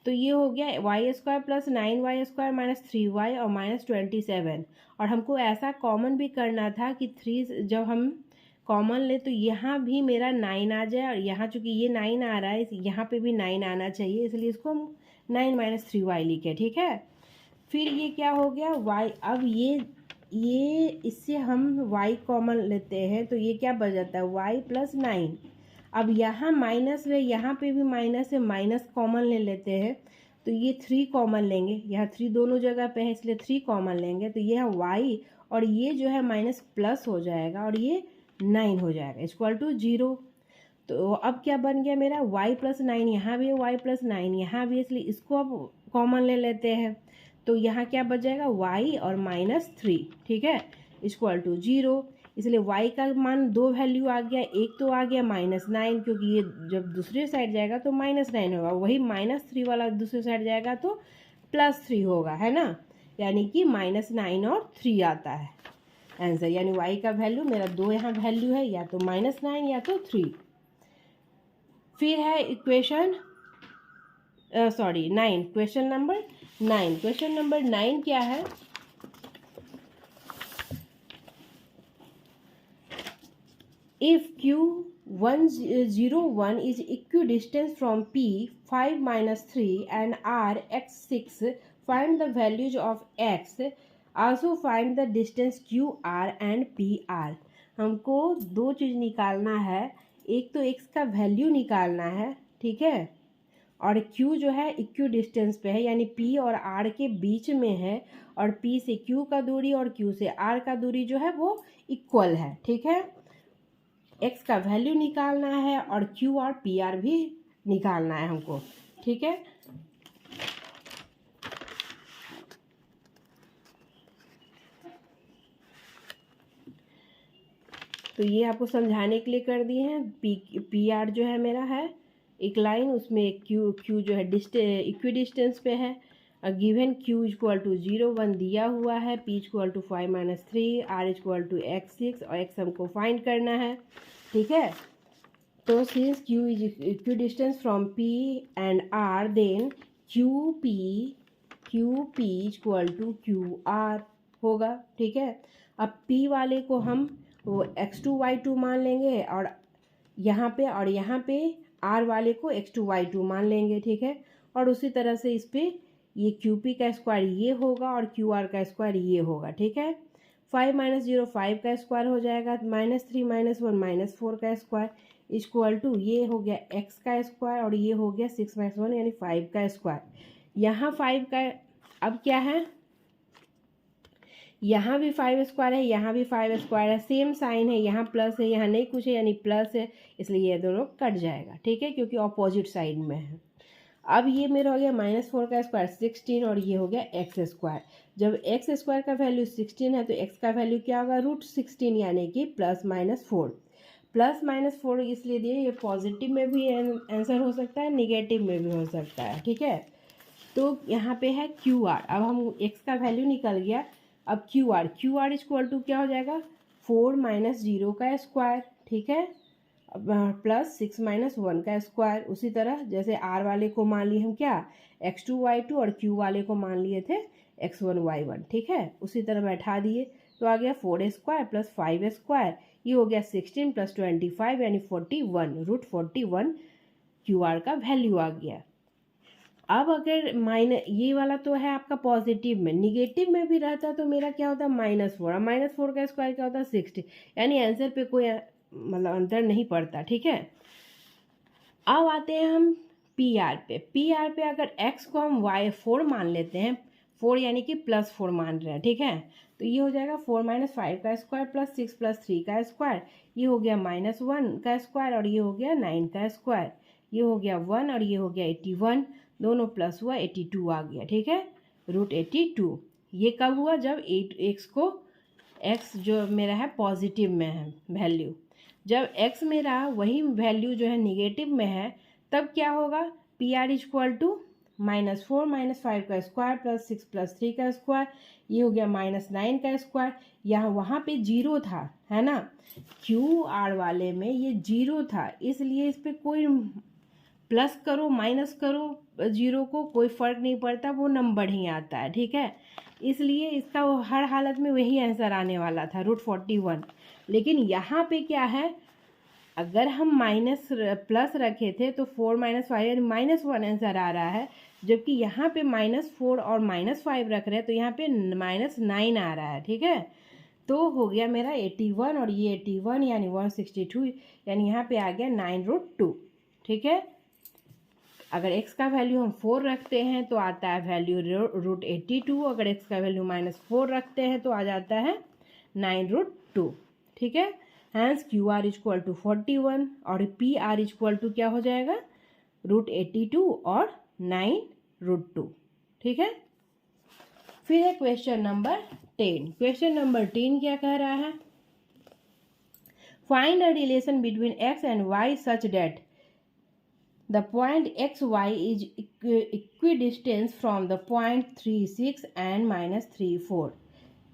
तो ये हो गया y² + 9y² - 3y और -27। और हमको ऐसा कॉमन भी करना था कि 3 जब हम कॉमन ले तो यहाँ भी मेरा 9 आ जाए, और यहाँ चूँकि ये 9 आ रहा है यहाँ पे भी 9 आना चाहिए, इसलिए इसको हम 9 - 3y लिखे। ठीक है, फिर ये क्या हो गया y, अब ये इससे हम y कॉमन लेते हैं तो ये क्या बच जाता है y + 9। अब यहाँ माइनस है, यहाँ पे भी माइनस है, माइनस कॉमन ले लेते हैं तो ये 3 कॉमन लेंगे, यहाँ 3 दोनों जगह पे है इसलिए 3 कॉमन लेंगे, तो ये है y, और ये जो है माइनस प्लस हो जाएगा और ये 9 हो जाएगा इक्वल टू 0। तो अब क्या बन गया मेरा y + 9, यहाँ भी है y + 9 यहाँ भी, इसलिए इसको अब कॉमन ले लेते हैं। तो यहाँ क्या बच जाएगा y और -3। ठीक है, इक्वल टू 0। इसलिए y का मान 2 वैल्यू आ गया, एक तो आ गया -9 क्योंकि ये जब दूसरे साइड जाएगा तो -9 होगा, वही -3 वाला दूसरे साइड जाएगा तो +3 होगा, है ना। यानी कि -9 और 3 आता है आंसर, यानी y का वैल्यू मेरा 2 यहाँ वैल्यू है, या तो -9 या तो 3। फिर है equation 9, question number 9। Question number 9 क्या है, if q101 is equidistant from p 5 - 3 and r x6, find the values of x, also find the distance qr and pr। हमको दो चीज़ निकालना है, एक तो x का वैल्यू निकालना है, ठीक है, और q जो है इक्वी डिस्टेंस पे है, यानी p और r के बीच में है, और p से q का दूरी और q से r का दूरी जो है वो इक्वल है। ठीक है, x का वैल्यू निकालना है और q और pr भी निकालना है हमको। ठीक है, तो ये आपको समझाने के लिए कर दिए हैं। पी आर जो है मेरा है एक लाइन, उसमें क्यू जो है इक्वी डिस्टेंस पे है। गिवन क्यू इक्वल टू 0 1 दिया हुआ है, P equal to 5-3, R equal to x6 और x हमको फाइंड करना है। ठीक है, तो since Q is equidistant from P and R, then Q P equal to Q R होगा। ठीक है, अब P वाले को हम वो x2 y2 मान लेंगे और यहाँ पे R वाले को x2 y2 मान लेंगे। ठीक है, और उसी तरह से इस पे ये QP का स्क्वायर ये होगा और QR का स्क्वायर ये होगा। ठीक है, 5 - 0 5 का स्क्वायर हो जाएगा, -3 - 1 -4 का स्क्वायर इक्वल टू ये हो गया x का स्क्वायर और ये हो गया 6 - 1 यानी 5 का स्क्वायर। यहाँ 5 का अब क्या है, यहाँ भी 5 स्क्वायर है, यहाँ भी 5 स्क्वायर है, सेम साइन है, यहाँ प्लस है, यहाँ नहीं कुछ है यानी प्लस है, इसलिए ये दोनों कट जाएगा। ठीक है, क्योंकि ऑपोजिट साइड में है। अब ये मेरा हो गया -4 का स्क्वायर 16 और ये हो गया एक्स स्क्वायर। जब एक्स स्क्वायर का वैल्यू 16 है तो एक्स का वैल्यू क्या होगा, √16 यानी कि +-4। +-4 इसलिए दिए, ये पॉजिटिव में भी आंसर हो सकता है, निगेटिव में भी हो सकता है। ठीक है, तो यहाँ पे है क्यू आर। अब हम एक्स का वैल्यू निकल गया, अब क्यू आर इक्वल टू क्या हो जाएगा, 4 - 0 का स्क्वायर। ठीक है, +6 - 1 का स्क्वायर। उसी तरह जैसे आर वाले को मान लिए हम क्या, x2 y2 और क्यू वाले को मान लिए थे x1 y1। ठीक है, उसी तरह बैठा दिए तो आ गया 4 स्क्वायर + 5 स्क्वायर, ये हो गया 16 + 25 यानी 41, √41 क्यू आर का वैल्यू आ गया। अब अगर ये वाला तो है आपका पॉजिटिव में, निगेटिव में भी रहता तो मेरा क्या होता, -4। -4 का स्क्वायर क्या होता है, 60, यानी आंसर पे कोई मतलब अंतर नहीं पड़ता। ठीक है, अब आते हैं हम पी आर पे अगर x को हम y4 मान लेते हैं, 4 यानी कि +4 मान रहे हैं। ठीक है, तो ये हो जाएगा 4 - 5 का स्क्वायर +6 + 3 का स्क्वायर, ये हो गया -1 का स्क्वायर और ये हो गया 9 का स्क्वायर, ये हो गया 1 और ये हो गया 81, दोनों प्लस हुआ 82 आ गया। ठीक है, √82। ये कब हुआ, जब x जो मेरा है पॉजिटिव में है वैल्यू, जब x मेरा वही वैल्यू जो है निगेटिव में है तब क्या होगा, पी आर इक्वल टू -4 - 5 का स्क्वायर +6 + 3 का स्क्वायर, ये हो गया -9 का स्क्वायर। यहाँ वहाँ पे 0 था, है ना, क्यू आर वाले में ये 0 था, इसलिए इस पर कोई प्लस करो माइनस करो 0 को कोई फ़र्क नहीं पड़ता, वो नंबर ही आता है। ठीक है, इसलिए इसका हर हालत में वही आंसर आने वाला था, √41। लेकिन यहाँ पे क्या है, अगर हम प्लस रखे थे तो 4 - 5 यानी -1 आंसर आ रहा है, जबकि यहाँ पे -4 और -5 रख रहे हैं तो यहाँ पे -9 आ रहा है। ठीक है, तो हो गया मेरा 81 और ये 81 यानी 162, यानी यहाँ पे आ गया 9√2। ठीक है, अगर x का वैल्यू हम 4 रखते हैं तो आता है वैल्यू √82, अगर x का वैल्यू -4 रखते हैं तो आ जाता है 9√2। ठीक है, hence Q R equal to 41 और पी आर इक्वल टू क्या हो जाएगा, √82 और 9√2। ठीक है, फिर है क्वेश्चन नंबर 10। क्वेश्चन नंबर 10 क्या कह रहा है, find a relation between x and y such that the point xy is equidistant from the point 36 and -34।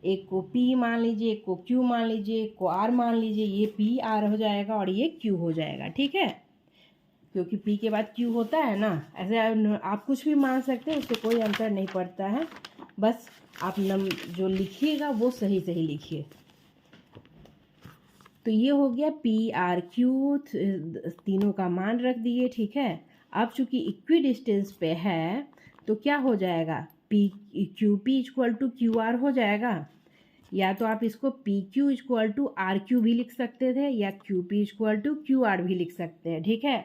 एक को P मान लीजिए, एक को Q मान लीजिए, एक को R मान लीजिए, ये PR हो जाएगा और ये Q हो जाएगा। ठीक है, क्योंकि P के बाद Q होता है ना, ऐसे आप कुछ भी मान सकते हैं, उससे कोई अंतर नहीं पड़ता है, बस आप जो लिखिएगा वो सही सही लिखिए। तो ये हो गया PRQ, तीनों का मान रख दिए। ठीक है, अब चूंकि इक्वी डिस्टेंस पे है तो क्या हो जाएगा, QP इक्वल टू QR हो जाएगा, या तो आप इसको PQ इक्वल टू RQ भी लिख सकते थे या QP इक्वल टू QR भी लिख सकते हैं। ठीक है,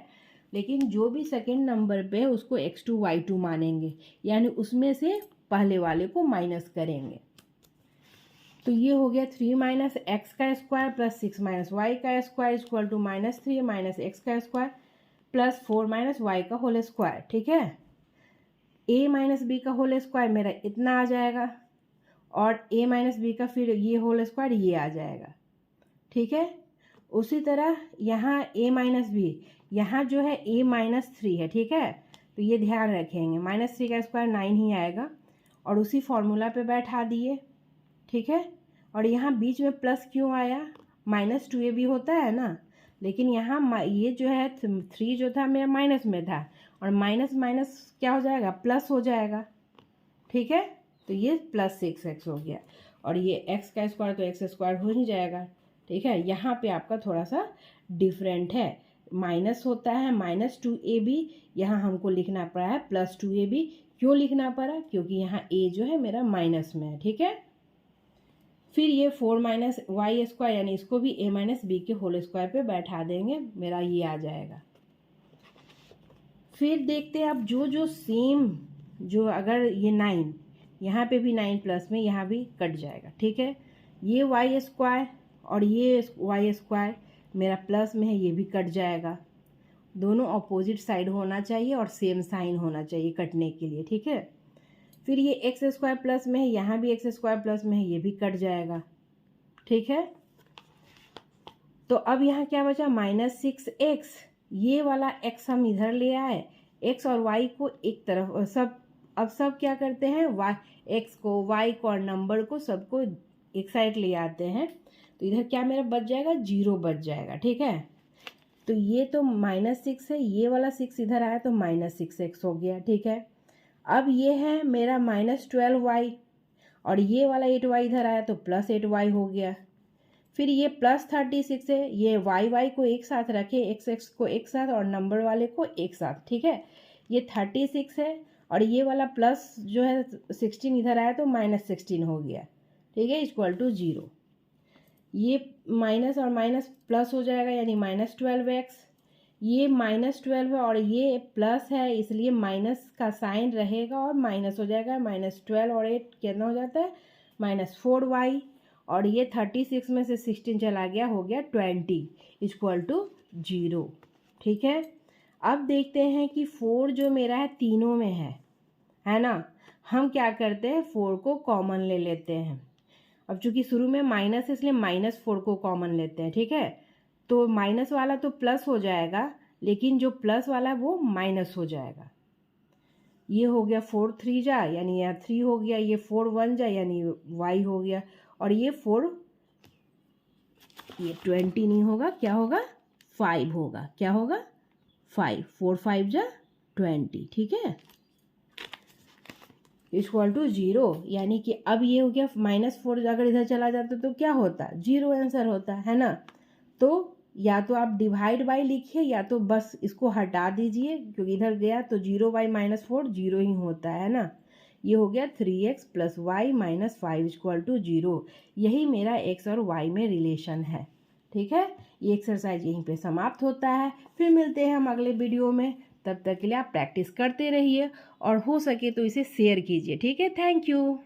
लेकिन जो भी सेकेंड नंबर पे है उसको x2 y2 मानेंगे, यानी उसमें से पहले वाले को माइनस करेंगे। तो ये हो गया 3 - x का स्क्वायर +6 - y का स्क्वायर इक्वल टू -3 - x का स्क्वायर +4 - y का होल स्क्वायर। ठीक है, a - b का होल स्क्वायर मेरा इतना आ जाएगा और a - b का फिर ये होल स्क्वायर ये आ जाएगा। ठीक है, उसी तरह यहाँ a माइनस बी, यहाँ जो है a माइनस 3 है, ठीक है। तो ये ध्यान रखेंगे, -3 का स्क्वायर 9 ही आएगा और उसी फॉर्मूला पे बैठा दिए, ठीक है। और यहाँ बीच में प्लस क्यों आया, -2ab होता है ना, लेकिन यहाँ ये जो है 3 जो था मेरा माइनस में था और माइनस माइनस क्या हो जाएगा, प्लस हो जाएगा, ठीक है। तो ये +6x हो गया और ये x का स्क्वायर तो x स्क्वायर हो ही जाएगा, ठीक है। यहाँ पे आपका थोड़ा सा डिफरेंट है, माइनस होता है -2ab, यहाँ हमको लिखना पड़ा है +2ab। क्यों लिखना पड़ा, क्योंकि यहाँ a जो है मेरा माइनस में है, ठीक है। फिर ये 4 माइनस वाई स्क्वायर यानी इसको भी a माइनस बी के होल स्क्वायर पे बैठा देंगे, मेरा ये आ जाएगा। फिर देखते हैं अब जो सेम, जो अगर ये 9 यहाँ पे भी 9 प्लस में यहाँ भी कट जाएगा, ठीक है। ये वाई स्क्वायर और ये वाई स्क्वायर मेरा प्लस में है, ये भी कट जाएगा। दोनों अपोजिट साइड होना चाहिए और सेम साइन होना चाहिए कटने के लिए, ठीक है। फिर ये एक्स स्क्वायर प्लस में है, यहाँ भी एक्स स्क्वायर प्लस में है, ये भी कट जाएगा, ठीक है। तो अब यहाँ क्या बचा, -6x, ये वाला x हम इधर ले आए, x और y को एक तरफ, सब क्या करते हैं, x को, y को और नंबर को सबको एक साइड ले आते हैं। तो इधर क्या मेरा बच जाएगा, 0 बच जाएगा, ठीक है। तो ये तो -6 है, ये वाला 6 इधर आया तो -6x हो गया, ठीक है। अब ये है मेरा -12y और ये वाला 8y इधर आया तो +8y हो गया। फिर ये +36 है, ये y को एक साथ रखे, x को एक साथ और नंबर वाले को एक साथ, ठीक है। ये 36 है और ये वाला प्लस जो है 16 इधर आया तो -16 हो गया, ठीक है, =0। ये माइनस और माइनस प्लस हो जाएगा यानी -12x, ये -12 है और ये प्लस है इसलिए माइनस का साइन रहेगा और माइनस हो जाएगा, -12 और 8 कितना हो जाता है, -4y और ये 36 में से 16 चला गया, हो गया 20 =0, ठीक है। अब देखते हैं कि 4 जो मेरा है तीनों में है ना, हम क्या करते हैं 4 को कॉमन ले लेते हैं। अब चूंकि शुरू में माइनस है इसलिए -4 को कॉमन लेते हैं, ठीक है। तो माइनस वाला तो प्लस हो जाएगा लेकिन जो प्लस वाला है वो माइनस हो जाएगा। ये हो गया 4 3 जा यानी यहाँ 3 हो गया, ये 4 1 जा यानी y हो गया और ये 4, ये 20 नहीं होगा, क्या होगा 5 होगा, क्या होगा 5, 4 5 जा 20, ठीक है, =0। यानी कि अब ये हो गया -4 अगर इधर चला जाता तो क्या होता, 0 आंसर होता है ना। तो या तो आप डिवाइड बाय लिखिए या तो बस इसको हटा दीजिए क्योंकि इधर गया तो 0/-4 0 ही होता है ना। ये हो गया 3x + y - 5 =0। यही मेरा x और y में रिलेशन है, ठीक है। ये एक्सरसाइज यहीं पे समाप्त होता है। फिर मिलते हैं हम अगले वीडियो में, तब तक के लिए आप प्रैक्टिस करते रहिए और हो सके तो इसे शेयर कीजिए, ठीक है। Thank you.